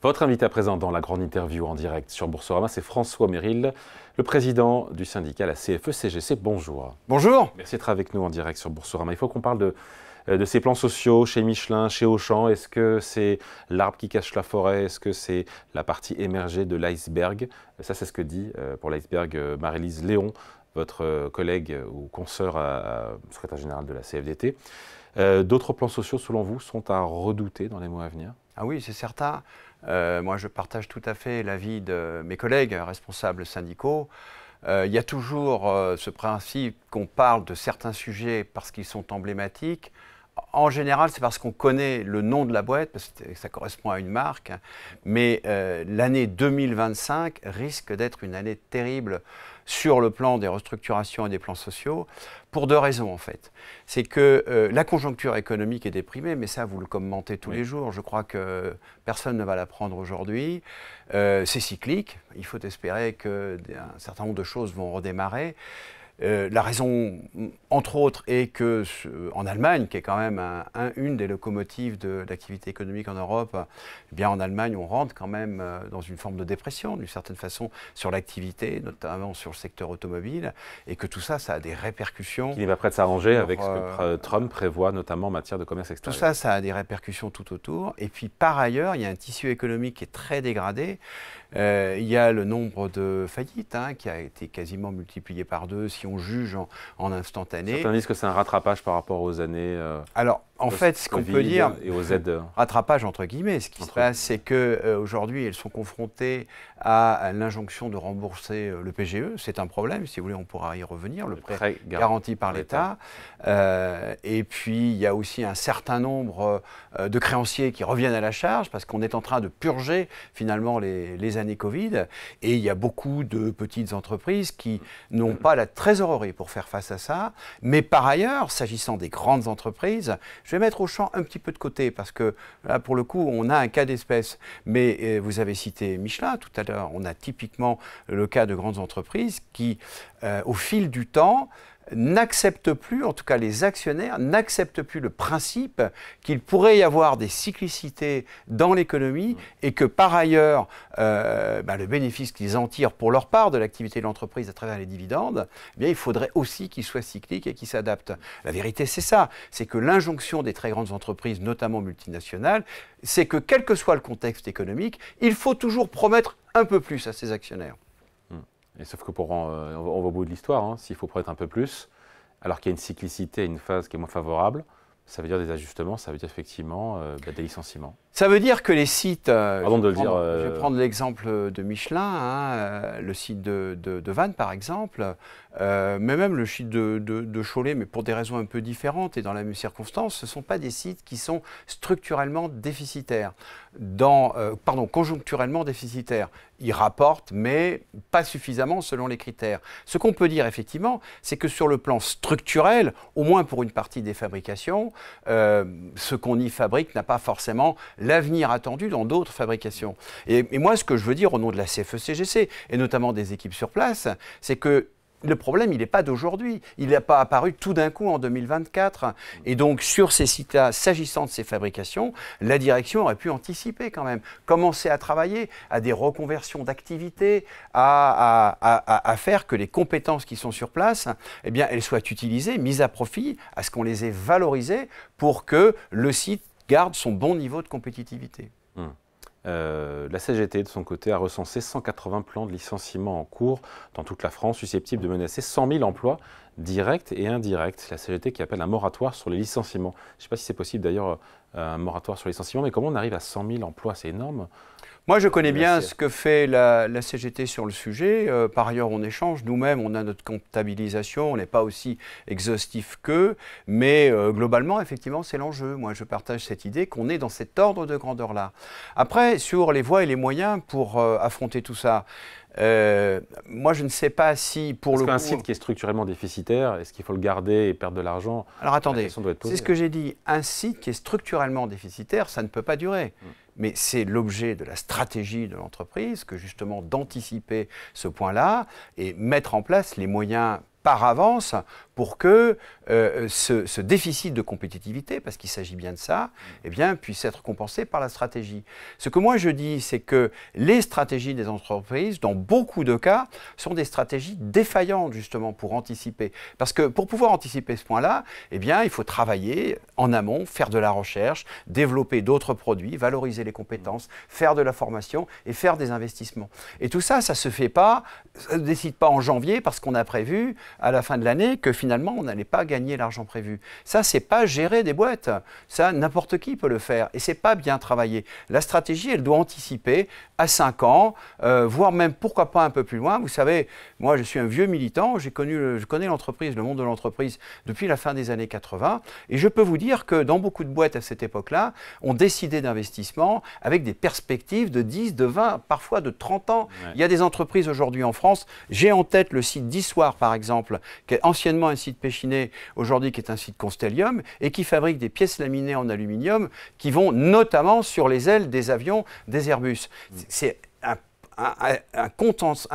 Votre invité à présent dans la grande interview en direct sur Boursorama, c'est François Méril, le président du syndicat, la CFE-CGC. Bonjour. Bonjour. Merci d'être avec nous en direct sur Boursorama. Il faut qu'on parle de ces plans sociaux chez Michelin, chez Auchan. Est-ce que c'est l'arbre qui cache la forêt? Est-ce que c'est la partie émergée de l'iceberg? Ça, c'est ce que dit pour l'iceberg Marie-Lise Léon, votre collègue ou consoeur secrétaire générale de la CFDT. D'autres plans sociaux, selon vous, sont à redouter dans les mois à venir? Ah oui, c'est certain. Moi, je partage tout à fait l'avis de mes collègues responsables syndicaux. Il y a toujours ce principe qu'on parle de certains sujets parce qu'ils sont emblématiques. En général, c'est parce qu'on connaît le nom de la boîte, parce que ça correspond à une marque. Mais l'année 2025 risque d'être une année terrible sur le plan des restructurations et des plans sociaux, pour deux raisons en fait. C'est que la conjoncture économique est déprimée, mais ça vous le commentez tous les jours, je crois que personne ne va l'apprendre aujourd'hui. C'est cyclique, il faut espérer qu'un certain nombre de choses vont redémarrer. La raison, entre autres, est que en Allemagne, qui est quand même une des locomotives de l'activité économique en Europe, eh bien en Allemagne, on rentre quand même dans une forme de dépression, d'une certaine façon, sur l'activité, notamment sur le secteur automobile, et que tout ça, ça a des répercussions. Qui n'est pas prêt de s'arranger avec ce que Trump prévoit, notamment en matière de commerce extérieur. Tout ça, ça a des répercussions tout autour. Et puis, par ailleurs, il y a un tissu économique qui est très dégradé. Il y a le nombre de faillites qui a été quasiment multiplié par 2 si on juge en instantané. Certains disent que c'est un rattrapage par rapport aux années Alors, en fait, ce qu'on peut dire, et aux aides. Rattrapage entre guillemets, ce qui se passe, c'est qu'aujourd'hui, elles sont confrontées à l'injonction de rembourser le PGE. C'est un problème, si vous voulez, on pourra y revenir, le prêt garanti par l'État. Et puis, il y a aussi un certain nombre de créanciers qui reviennent à la charge, parce qu'on est en train de purger, finalement, les années Covid. Et il y a beaucoup de petites entreprises qui n'ont pas la trésorerie pour faire face à ça. Mais par ailleurs, s'agissant des grandes entreprises, je vais mettre Auchan un petit peu de côté parce que là, pour le coup, on a un cas d'espèce. Mais vous avez cité Michelin tout à l'heure. On a typiquement le cas de grandes entreprises qui, au fil du temps, n'acceptent plus, en tout cas les actionnaires, n'acceptent plus le principe qu'il pourrait y avoir des cyclicités dans l'économie et que par ailleurs, le bénéfice qu'ils en tirent pour leur part de l'activité de l'entreprise à travers les dividendes, eh bien, il faudrait aussi qu'ils soient cycliques et qu'ils s'adaptent. La vérité, c'est ça, c'est que l'injonction des très grandes entreprises, notamment multinationales, c'est que quel que soit le contexte économique, il faut toujours promettre un peu plus à ses actionnaires. Et sauf que on va au bout de l'histoire, s'il faut promettre un peu plus, alors qu'il y a une cyclicité, une phase qui est moins favorable, ça veut dire des ajustements, ça veut dire effectivement des licenciements. Ça veut dire que les sites, Pardon de le dire. Je vais prendre l'exemple de Michelin, le site de Vannes par exemple, mais même le site de Cholet, mais pour des raisons un peu différentes et dans la même circonstance, ce ne sont pas des sites qui sont structurellement déficitaires, conjoncturellement déficitaires. Ils rapportent, mais pas suffisamment selon les critères. Ce qu'on peut dire effectivement, c'est que sur le plan structurel, au moins pour une partie des fabrications, ce qu'on y fabrique n'a pas forcément l'avenir attendu dans d'autres fabrications. Et moi, ce que je veux dire au nom de la CFE-CGC, et notamment des équipes sur place, c'est que le problème, il n'est pas d'aujourd'hui. Il n'a pas apparu tout d'un coup en 2024. Et donc, sur ces sites-là, s'agissant de ces fabrications, la direction aurait pu anticiper quand même, commencer à travailler à des reconversions d'activités, à faire que les compétences qui sont sur place, eh bien, elles soient utilisées, mises à profit, à ce qu'on les ait valorisées pour que le site garde son bon niveau de compétitivité. La CGT, de son côté, a recensé 180 plans de licenciement en cours dans toute la France, susceptibles de menacer 100 000 emplois directs et indirects. La CGT qui appelle un moratoire sur les licenciements. Je ne sais pas si c'est possible d'ailleurs, un moratoire sur les licenciements, mais comment on arrive à 100 000 emplois? C'est énorme. Moi, je connais bien ce que fait la CGT sur le sujet. Par ailleurs, on échange. Nous-mêmes, on a notre comptabilisation. On n'est pas aussi exhaustif qu'eux. Mais globalement, effectivement, c'est l'enjeu. Moi, je partage cette idée qu'on est dans cet ordre de grandeur-là. Après, sur les voies et les moyens pour affronter tout ça, moi, je ne sais pas si pour le coup... Parce qu'un site qui est structurellement déficitaire, est-ce qu'il faut le garder et perdre de l'argent? Alors attendez, c'est ce que j'ai dit. Un site qui est structurellement déficitaire, ça ne peut pas durer. Mais c'est l'objet de la stratégie de l'entreprise que justement d'anticiper ce point-là et mettre en place les moyens par avance pour que ce déficit de compétitivité, parce qu'il s'agit bien de ça, eh bien, puisse être compensé par la stratégie. Ce que moi je dis, c'est que les stratégies des entreprises, dans beaucoup de cas, sont des stratégies défaillantes justement pour anticiper. Parce que pour pouvoir anticiper ce point-là, eh bien, il faut travailler en amont, faire de la recherche, développer d'autres produits, valoriser les compétences, faire de la formation et faire des investissements. Et tout ça, ça ne se fait pas, ça ne se décide pas en janvier parce qu'on a prévu à la fin de l'année que finalement on n'allait pas gagner l'argent prévu. Ça, c'est pas gérer des boîtes. Ça, n'importe qui peut le faire et c'est pas bien travaillé. La stratégie, elle doit anticiper à 5 ans, voire même pourquoi pas un peu plus loin. Vous savez, moi je suis un vieux militant, je connais l'entreprise, le monde de l'entreprise depuis la fin des années 80 et je peux vous dire que dans beaucoup de boîtes à cette époque-là, on décidait d'investissement avec des perspectives de 10, de 20, parfois de 30 ans. Ouais. Il y a des entreprises aujourd'hui en France, j'ai en tête le site d'Issoire par exemple, qui est anciennement un site Péchinet, aujourd'hui qui est un site Constellium et qui fabrique des pièces laminées en aluminium qui vont notamment sur les ailes des avions des Airbus. C'est un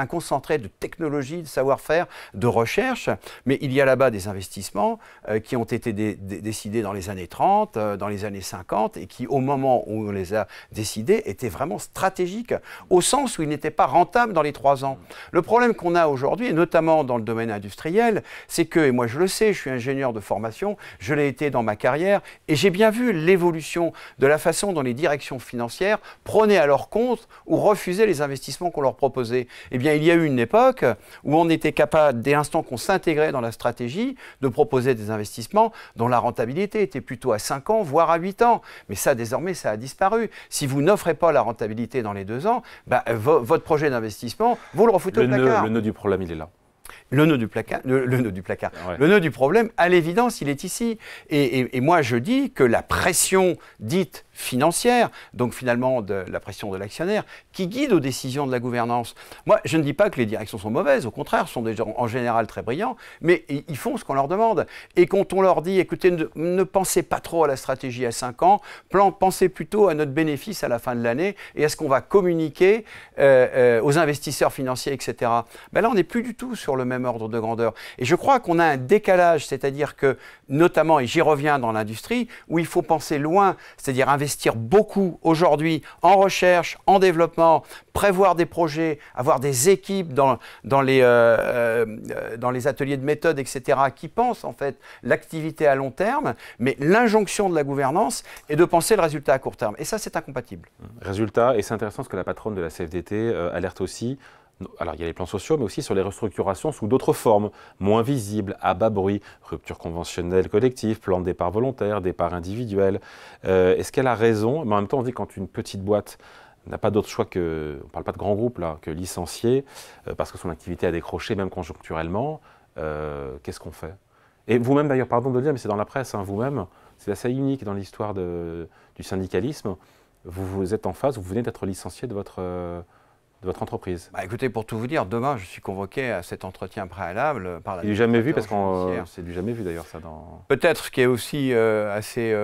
concentré de technologie, de savoir-faire, de recherche, mais il y a là-bas des investissements qui ont été décidés dans les années 30, dans les années 50, et qui, au moment où on les a décidés, étaient vraiment stratégiques, au sens où ils n'étaient pas rentables dans les 3 ans. Le problème qu'on a aujourd'hui, et notamment dans le domaine industriel, c'est que, et moi je le sais, je suis ingénieur de formation, je l'ai été dans ma carrière, et j'ai bien vu l'évolution de la façon dont les directions financières prenaient à leur compte ou refusaient les investissements qu'on leur proposait. Eh bien, il y a eu une époque où on était capable, dès l'instant qu'on s'intégrait dans la stratégie, de proposer des investissements dont la rentabilité était plutôt à 5 ans, voire à 8 ans. Mais ça, désormais, ça a disparu. Si vous n'offrez pas la rentabilité dans les 2 ans, ben, votre projet d'investissement, vous le refoutez au placard. Le nœud du problème, il est là. Le nœud du placard, le nœud du placard. Ouais. Le nœud du problème, à l'évidence, il est ici. Et moi, je dis que la pression dite financière, donc finalement de la pression de l'actionnaire, qui guide aux décisions de la gouvernance. Moi, je ne dis pas que les directions sont mauvaises, au contraire, sont des gens en général très brillants, mais ils font ce qu'on leur demande. Et quand on leur dit, écoutez, ne pensez pas trop à la stratégie à 5 ans, pensez plutôt à notre bénéfice à la fin de l'année et à ce qu'on va communiquer aux investisseurs financiers, etc. Ben là, on n'est plus du tout sur le même ordre de grandeur. Et je crois qu'on a un décalage, c'est-à-dire que, notamment, et j'y reviens dans l'industrie, où il faut penser loin, c'est-à-dire investir beaucoup aujourd'hui en recherche, en développement, prévoir des projets, avoir des équipes dans les ateliers de méthode, etc., qui pensent en fait l'activité à long terme, mais l'injonction de la gouvernance est de penser le résultat à court terme. Et ça, c'est incompatible. Résultat, et c'est intéressant ce que la patronne de la CFDT alerte aussi. Alors, il y a les plans sociaux, mais aussi sur les restructurations sous d'autres formes, moins visibles, à bas bruit, rupture conventionnelle collective, plan de départ volontaire, départ individuel. Est-ce qu'elle a raison? Mais en même temps, on dit quand une petite boîte n'a pas d'autre choix que, on ne parle pas de grand groupe là, que licencier, parce que son activité a décroché, même conjoncturellement, qu'est-ce qu'on fait? Et vous-même d'ailleurs, pardon de le dire, mais c'est dans la presse, hein, vous-même, c'est assez unique dans l'histoire du syndicalisme, vous êtes en face, vous venez d'être licencié de votre entreprise. Bah écoutez, pour tout vous dire, demain, je suis convoqué à cet entretien préalable par la... C'est du jamais vu, parce que c'est du jamais vu d'ailleurs, ça. Peut-être ce qui est aussi assez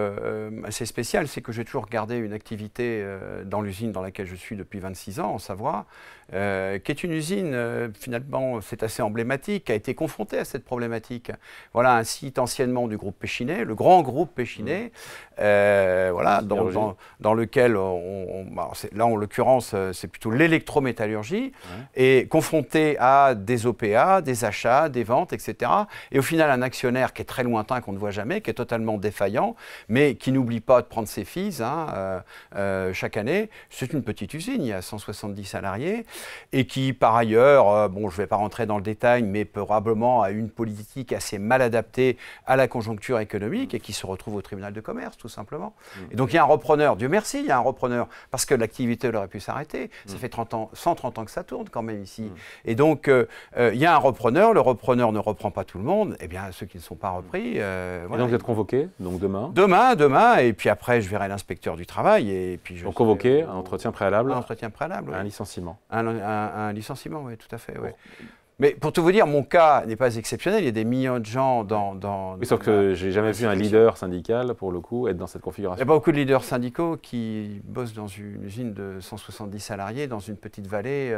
spécial, c'est que j'ai toujours gardé une activité dans l'usine dans laquelle je suis depuis 26 ans, en Savoie, qui est une usine, finalement, c'est assez emblématique, qui a été confrontée à cette problématique. Voilà un site anciennement du groupe Péchinet, le grand groupe Péchinet, voilà, dans lequel, là en l'occurrence, c'est plutôt l'électrométallurgie, et confronté à des OPA, des achats, des ventes, etc. Et au final, un actionnaire qui est très lointain, qu'on ne voit jamais, qui est totalement défaillant, mais qui n'oublie pas de prendre ses fees chaque année. C'est une petite usine, il y a 170 salariés, et qui, par ailleurs, bon, je ne vais pas rentrer dans le détail, mais probablement a une politique assez mal adaptée à la conjoncture économique et qui se retrouve au tribunal de commerce, tout simplement. Et donc, il y a un repreneur, Dieu merci, il y a un repreneur, parce que l'activité aurait pu s'arrêter. Ça fait 130 ans que ça tourne quand même ici. Et donc, il y a un repreneur, le repreneur ne reprend pas tout le monde, eh bien, ceux qui ne sont pas repris... voilà. Et donc, vous êtes convoqué, donc demain? Demain, et puis après, je verrai l'inspecteur du travail. Et puis donc, convoqué, un entretien préalable? Un entretien préalable, oui. Un licenciement? Un licenciement, oui, tout à fait, oui. Mais pour tout vous dire, mon cas n'est pas exceptionnel. Il y a des millions de gens Oui, sauf que j'ai jamais vu un leader syndical, pour le coup, être dans cette configuration. Il n'y a pas beaucoup de leaders syndicaux qui bossent dans une usine de 170 salariés dans une petite vallée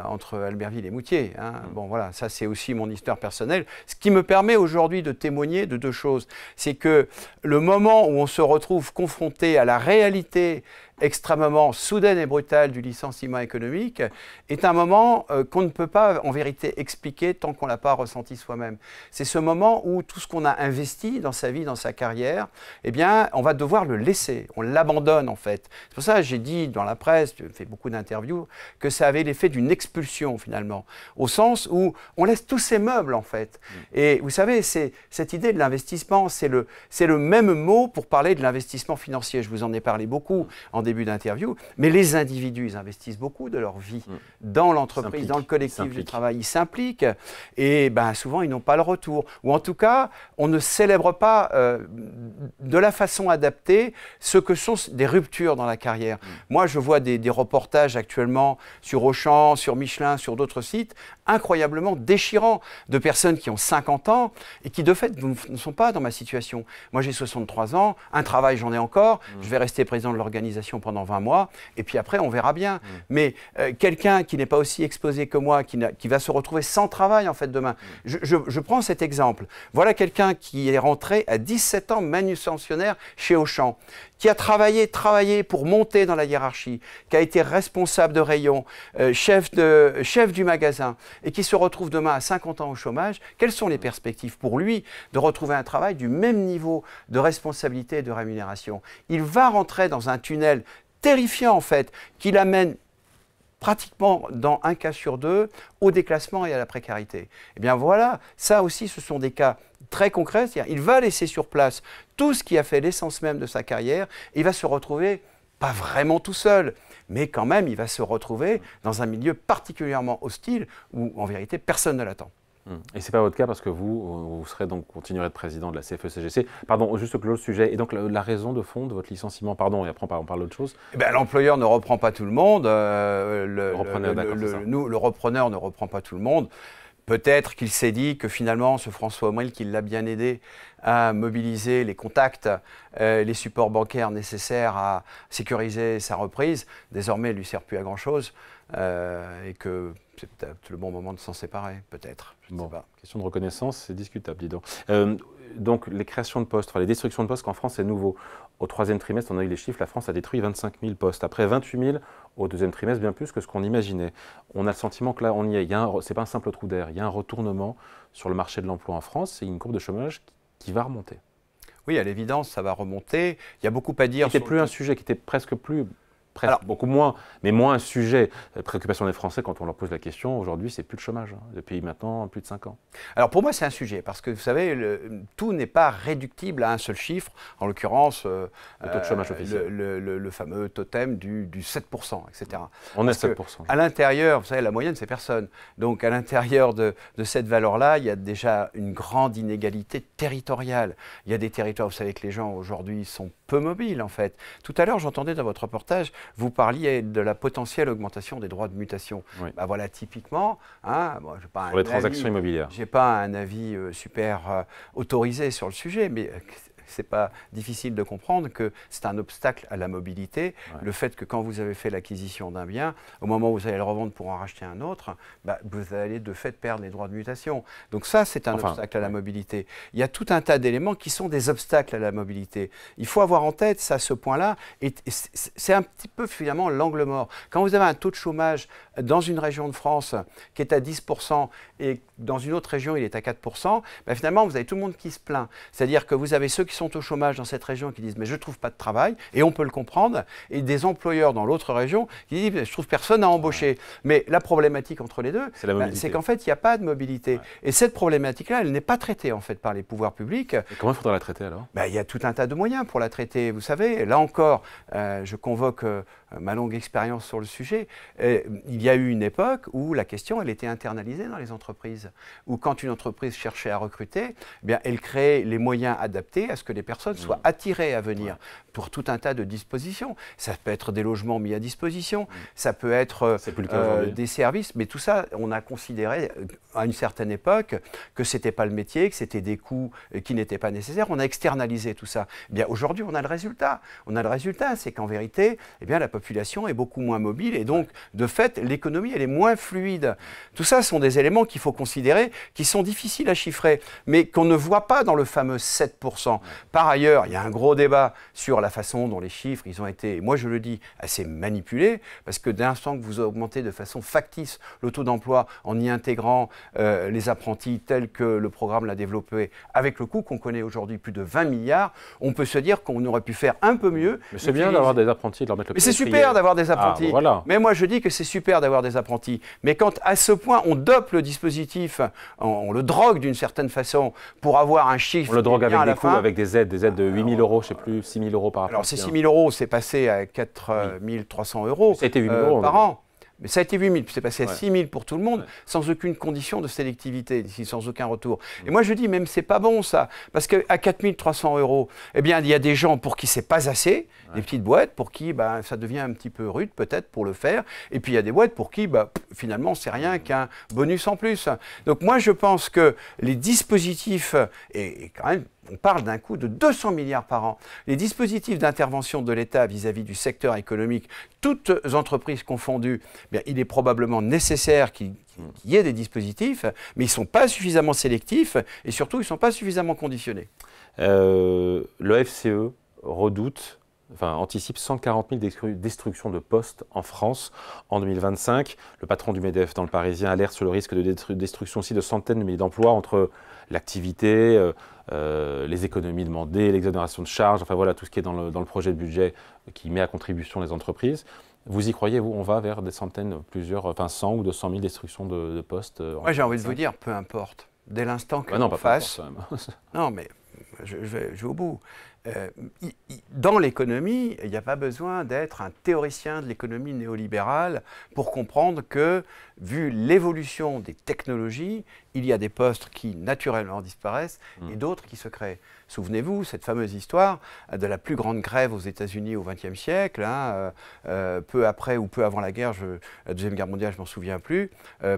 entre Albertville et Moutier. Hein. Bon, voilà, ça c'est aussi mon histoire personnelle. Ce qui me permet aujourd'hui de témoigner de deux choses. C'est que le moment où on se retrouve confronté à la réalité extrêmement soudaine et brutale du licenciement économique est un moment qu'on ne peut pas en vérité expliquer tant qu'on ne l'a pas ressenti soi-même. C'est ce moment où tout ce qu'on a investi dans sa vie, dans sa carrière, eh bien, on va devoir le laisser, on l'abandonne en fait. C'est pour ça que j'ai dit dans la presse, j'ai fait beaucoup d'interviews, que ça avait l'effet d'une expulsion finalement, au sens où on laisse tous ces meubles en fait. Et vous savez, cette idée de l'investissement, c'est le même mot pour parler de l'investissement financier. Je vous en ai parlé beaucoup en début d'interview, mais les individus, ils investissent beaucoup de leur vie dans l'entreprise, dans le collectif du travail. Ils s'impliquent et ben, souvent, ils n'ont pas le retour. Ou en tout cas, on ne célèbre pas de la façon adaptée ce que sont des ruptures dans la carrière. Moi, je vois des reportages actuellement sur Auchan, sur Michelin, sur d'autres sites, incroyablement déchirants, de personnes qui ont 50 ans et qui, de fait, ne sont pas dans ma situation. Moi, j'ai 63 ans, un travail, j'en ai encore, je vais rester président de l'organisation pendant 20 mois, et puis après, on verra bien. Mais quelqu'un qui n'est pas aussi exposé que moi, qui va se retrouver sans travail, en fait, demain. Je prends cet exemple. Voilà quelqu'un qui est rentré à 17 ans manutentionnaire chez Auchan, qui a travaillé pour monter dans la hiérarchie, qui a été responsable de rayon, chef du magasin, et qui se retrouve demain à 50 ans au chômage. Quelles sont les perspectives pour lui de retrouver un travail du même niveau de responsabilité et de rémunération? Il va rentrer dans un tunnel terrifiant, en fait, qui l'amène pratiquement dans un cas sur deux au déclassement et à la précarité. Eh bien voilà, ça aussi ce sont des cas très concrets, c'est-à-dire il va laisser sur place tout ce qui a fait l'essence même de sa carrière, et il va se retrouver pas vraiment tout seul, mais quand même il va se retrouver dans un milieu particulièrement hostile où en vérité personne ne l'attend. Et ce n'est pas votre cas parce que vous continuerez de président de la CFE-CGC. Pardon, juste close le sujet. Et donc la raison de fond de votre licenciement, pardon, et après on parle d'autre chose. Eh ben, l'employeur ne reprend pas tout le monde, le repreneur ne reprend pas tout le monde. Peut-être qu'il s'est dit que finalement, ce François Omril, qui l'a bien aidé à mobiliser les contacts, les supports bancaires nécessaires à sécuriser sa reprise, désormais, il ne lui sert plus à grand-chose et que c'est peut-être le bon moment de s'en séparer, peut-être. Bon, question de reconnaissance, c'est discutable, dis donc. Donc, les créations de postes, enfin les destructions de postes qu'en France, c'est nouveau. Au troisième trimestre, on a eu les chiffres, la France a détruit 25 000 postes. Après 28 000 au deuxième trimestre, bien plus que ce qu'on imaginait. On a le sentiment que là, on y est. Ce n'est pas un simple trou d'air, il y a un retournement sur le marché de l'emploi en France. C'est une courbe de chômage qui va remonter. Oui, à l'évidence, ça va remonter. Il y a beaucoup à dire. C'était plus un sujet qui était presque plus... Alors, beaucoup moins, mais moins un sujet. La préoccupation des Français, quand on leur pose la question, aujourd'hui, c'est plus le chômage, depuis maintenant plus de 5 ans. Alors pour moi, c'est un sujet, parce que vous savez, tout n'est pas réductible à un seul chiffre, en l'occurrence, le taux de chômage officiel. Le fameux totem du 7%, etc. On est 7%. À l'intérieur, vous savez, la moyenne, c'est personne. Donc à l'intérieur de cette valeur-là, il y a déjà une grande inégalité territoriale. Il y a des territoires, vous savez que les gens aujourd'hui sont peu mobiles, en fait. Tout à l'heure, j'entendais dans votre reportage, vous parliez de la potentielle augmentation des droits de mutation. Oui. Ben voilà, typiquement, bon, pour les transactions immobilières. Je n'ai pas un avis super autorisé sur le sujet, mais c'est pas difficile de comprendre que c'est un obstacle à la mobilité. Ouais. Le fait que quand vous avez fait l'acquisition d'un bien, au moment où vous allez le revendre pour en racheter un autre, vous allez de fait perdre les droits de mutation. Donc ça, c'est un obstacle à la mobilité. Il y a tout un tas d'éléments qui sont des obstacles à la mobilité. Il faut avoir en tête ça, ce point-là, et c'est un petit peu finalement l'angle mort. Quand vous avez un taux de chômage dans une région de France qui est à 10% et dans une autre région il est à 4%, finalement vous avez tout le monde qui se plaint. C'est-à-dire que vous avez ceux qui sont au chômage dans cette région qui disent mais je ne trouve pas de travail, et on peut le comprendre, et des employeurs dans l'autre région qui disent je trouve personne à embaucher. Ouais. Mais la problématique entre les deux, c'est qu'en fait il n'y a pas de mobilité. Ouais. Et cette problématique-là, elle n'est pas traitée en fait par les pouvoirs publics. Et comment il faudra la traiter alors ? Il y a tout un tas de moyens pour la traiter. Vous savez, là encore, je convoque ma longue expérience sur le sujet, il y a eu une époque où la question, elle était internalisée dans les entreprises. Où quand une entreprise cherchait à recruter, eh bien, elle créait les moyens adaptés à ce que les personnes soient attirées à venir pour tout un tas de dispositions. Ça peut être des logements mis à disposition, ça peut être des services, mais tout ça, on a considéré à une certaine époque que ce n'était pas le métier, que c'était des coûts qui n'étaient pas nécessaires. On a externalisé tout ça. Eh bien, aujourd'hui, on a le résultat. On a le résultat, c'est qu'en vérité, eh bien, la population est beaucoup moins mobile et donc, de fait, l'économie, elle est moins fluide. Tout ça sont des éléments qu'il faut considérer, qui sont difficiles à chiffrer, mais qu'on ne voit pas dans le fameux 7%. Par ailleurs, il y a un gros débat sur la façon dont les chiffres, ils ont été, moi je le dis, assez manipulés, parce que dès l'instant que vous augmentez de façon factice le taux d'emploi en y intégrant les apprentis tels que le programme l'a développé, avec le coût qu'on connaît aujourd'hui, plus de 20 milliards, on peut se dire qu'on aurait pu faire un peu mieux. Mais c'est bien d'avoir des apprentis, de leur mettre le pied. Mais c'est super d'avoir des apprentis. Ah, voilà. Mais moi je dis que c'est super d'avoir des apprentis. Mais quand à ce point on dope le dispositif, on le drogue d'une certaine façon pour avoir un chiffre. On le drogue avec des coûts, avec des aides de 8 000 euros, je ne sais plus, 6 000 euros par apprenti. Alors ces 6 000 euros, c'est passé à 4 300 euros ça a été 8 000 euros, par an. Mais ça a été 8 000, puis c'est passé à 6 000 pour tout le monde, Ouais. sans aucune condition de sélectivité, sans aucun retour. Et moi je dis, même c'est pas bon ça, parce qu'à 4 300 euros, eh bien il y a des gens pour qui c'est pas assez, des petites boîtes pour qui ça devient un petit peu rude peut-être pour le faire, et puis il y a des boîtes pour qui finalement c'est rien qu'un bonus en plus. Donc moi je pense que les dispositifs, et quand même, on parle d'un coût de 200 milliards par an. Les dispositifs d'intervention de l'État vis-à-vis du secteur économique, toutes entreprises confondues, bien, il est probablement nécessaire qu'il y ait des dispositifs, mais ils ne sont pas suffisamment sélectifs et surtout ils ne sont pas suffisamment conditionnés. Le FCE redoute, anticipe 140 000 destructions de postes en France en 2025. Le patron du MEDEF dans le Parisien alerte sur le risque de destruction aussi de centaines de milliers d'emplois entre l'activité, les économies demandées, l'exonération de charges, enfin voilà tout ce qui est dans le projet de budget qui met à contribution les entreprises. Vous y croyez, vous, on va vers des centaines, 100 ou 200 000 destructions de postes Moi j'ai envie de vous dire, peu importe. Dès l'instant que l'on fasse... Non mais je vais au bout. Dans l'économie, il n'y a pas besoin d'être un théoricien de l'économie néolibérale pour comprendre que, vu l'évolution des technologies, il y a des postes qui naturellement disparaissent et d'autres qui se créent. Souvenez-vous, cette fameuse histoire de la plus grande grève aux États-Unis au XXe siècle, peu après ou peu avant la guerre, la Deuxième Guerre mondiale, je ne m'en souviens plus,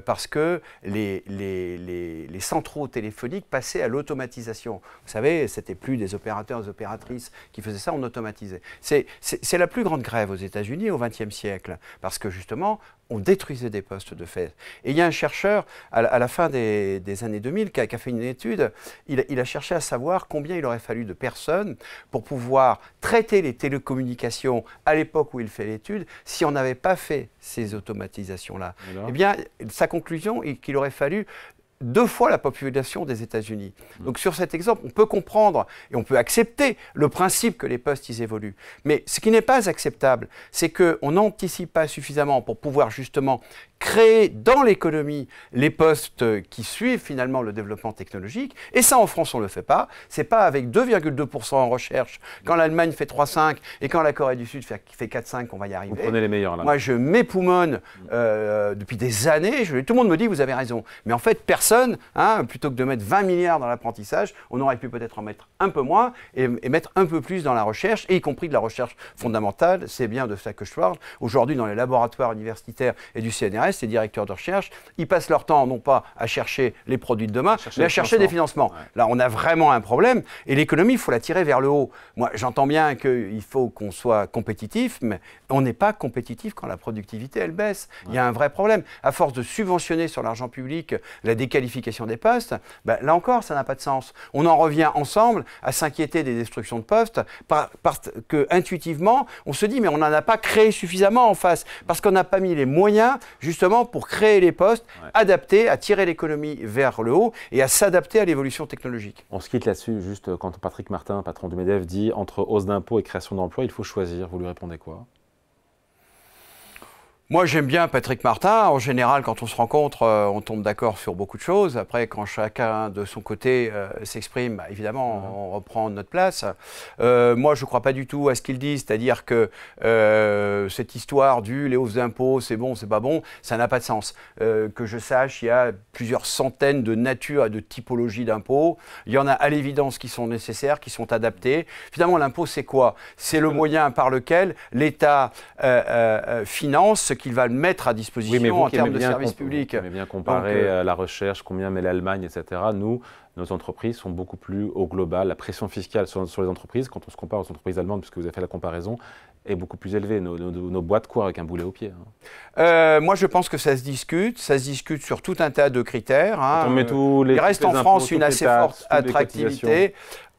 parce que les centraux téléphoniques passaient à l'automatisation. Vous savez, ce n'était plus des opérateurs et des opératrices qui faisaient ça, on automatisait. C'est la plus grande grève aux États-Unis au XXe siècle, parce que justement, on détruisait des postes de fait. Et il y a un chercheur, à la fin des années 2000, qui a fait une étude, il a cherché à savoir combien il aurait fallu de personnes pour pouvoir traiter les télécommunications à l'époque où il fait l'étude, si on n'avait pas fait ces automatisations-là. Eh bien, sa conclusion est qu'il aurait fallu 2 fois la population des États-Unis. Donc sur cet exemple, on peut comprendre et on peut accepter le principe que les postes ils évoluent. Mais ce qui n'est pas acceptable, c'est qu'on n'anticipe pas suffisamment pour pouvoir justement créer dans l'économie les postes qui suivent finalement le développement technologique. Et ça, en France, on ne le fait pas. Ce n'est pas avec 2,2% en recherche, quand l'Allemagne fait 3,5 et quand la Corée du Sud fait 4,5 qu'on va y arriver. Vous prenez les meilleurs là. Moi, je m'époumonne depuis des années. Tout le monde me dit, vous avez raison. Mais en fait, personne, plutôt que de mettre 20 milliards dans l'apprentissage, on aurait pu peut-être en mettre un peu moins et mettre un peu plus dans la recherche, et y compris de la recherche fondamentale. C'est bien de ça que je parle. Aujourd'hui, dans les laboratoires universitaires et du CNRS, les directeurs de recherche, ils passent leur temps non pas à chercher les produits de demain, mais à chercher des financements. Ouais. Là, on a vraiment un problème, et l'économie, il faut la tirer vers le haut. Moi, j'entends bien qu'il faut qu'on soit compétitif, mais on n'est pas compétitif quand la productivité, elle baisse. Ouais. Il y a un vrai problème. À force de subventionner sur l'argent public la déqualification des postes, là encore, ça n'a pas de sens. On en revient ensemble à s'inquiéter des destructions de postes, parce que intuitivement, on se dit, mais on n'en a pas créé suffisamment en face, parce qu'on n'a pas mis les moyens, justement, pour créer les postes adaptés à tirer l'économie vers le haut et à s'adapter à l'évolution technologique. On se quitte là-dessus, juste quand Patrick Martin, patron du MEDEF, dit entre hausse d'impôts et création d'emplois, il faut choisir. Vous lui répondez quoi? Moi, j'aime bien Patrick Martin. En général, quand on se rencontre, on tombe d'accord sur beaucoup de choses. Après, quand chacun de son côté s'exprime, bah, évidemment, on reprend notre place. Moi, je ne crois pas du tout à ce qu'il dit, c'est-à-dire que cette histoire les hausses d'impôts, c'est bon, c'est pas bon, ça n'a pas de sens. Que je sache, il y a plusieurs centaines de natures et de typologies d'impôts. Il y en a à l'évidence qui sont nécessaires, qui sont adaptés. Finalement, l'impôt, c'est quoi? C'est le moyen par lequel l'État finance ce qu'il va mettre à disposition en termes de services publics. Vous bien comparer la recherche, combien met l'Allemagne, etc. Nous, nos entreprises sont beaucoup plus au global. La pression fiscale sur les entreprises, quand on se compare aux entreprises allemandes, puisque vous avez fait la comparaison, est beaucoup plus élevée. Nos boîtes courent avec un boulet au pied. Moi, je pense que ça se discute sur tout un tas de critères. On met il reste en France une assez forte attractivité.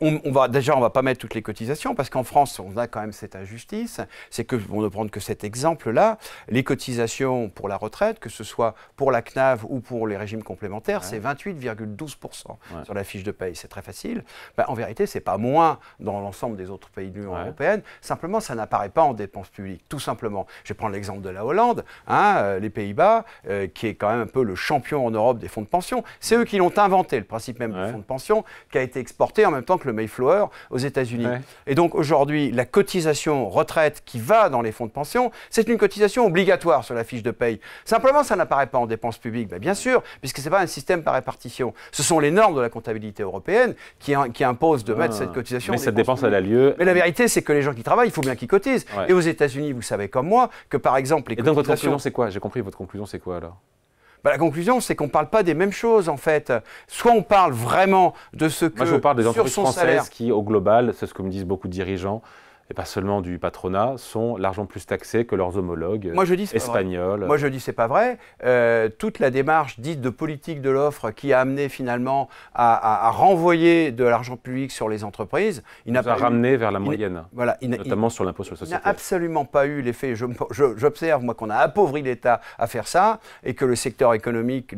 On va pas mettre toutes les cotisations parce qu'en France, on a quand même cette injustice. C'est que, pour ne prendre que cet exemple-là, les cotisations pour la retraite, que ce soit pour la CNAV ou pour les régimes complémentaires, c'est 28,12% sur la fiche de paye. C'est très facile. En vérité, c'est pas moins dans l'ensemble des autres pays de l'Union européenne. Simplement, ça n'apparaît pas en dépenses publiques, tout simplement. Je vais prendre l'exemple de la Hollande, les Pays-Bas, qui est quand même un peu le champion en Europe des fonds de pension. C'est eux qui l'ont inventé, le principe même du fonds de pension, qui a été exporté en même temps que le Mayflower aux États-Unis. Et donc aujourd'hui, la cotisation retraite qui va dans les fonds de pension, c'est une cotisation obligatoire sur la fiche de paye. Simplement, ça n'apparaît pas en dépenses publiques. Bien sûr, puisque ce n'est pas un système par répartition. Ce sont les normes de la comptabilité européenne qui imposent de mettre cette cotisation. Mais cette dépense, elle a lieu. Mais la vérité, c'est que les gens qui travaillent, il faut bien qu'ils cotisent. Et aux États-Unis, vous savez comme moi, que par exemple, les cotisations... Et donc votre conclusion, c'est quoi? J'ai compris, votre conclusion, c'est quoi alors? La conclusion, c'est qu'on ne parle pas des mêmes choses, en fait. Soit on parle vraiment de ce que, moi, je vous parle des entreprises sur son françaises salaire, qui, au global, c'est ce que me disent beaucoup de dirigeants, et pas seulement du patronat, sont largement plus taxés que leurs homologues espagnols. Moi, je dis c'est pas vrai. Toute la démarche dite de politique de l'offre qui a amené finalement à renvoyer de l'argent public sur les entreprises, il n'a pas ramené vers la moyenne, notamment sur l'impôt sur les sociétés. Il n'a absolument pas eu l'effet. J'observe, moi, qu'on a appauvri l'État à faire ça et que le secteur économique...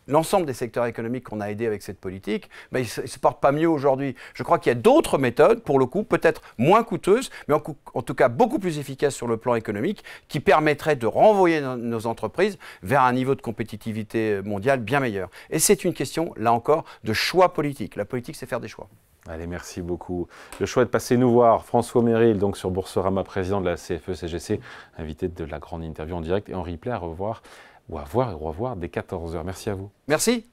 L'ensemble des secteurs économiques qu'on a aidés avec cette politique, ils ne se portent pas mieux aujourd'hui. Je crois qu'il y a d'autres méthodes, pour le coup, peut-être moins coûteuses, mais en tout cas beaucoup plus efficaces sur le plan économique, qui permettraient de renvoyer nos entreprises vers un niveau de compétitivité mondiale bien meilleur. Et c'est une question, là encore, de choix politique. La politique, c'est faire des choix. Allez, merci beaucoup. Le choix de passer nous voir, François Merrill, donc sur Boursorama, président de la CFE-CGC, invité de la grande interview en direct, et en replay à revoir ou à voir et revoir dès 14h. Merci à vous. Merci.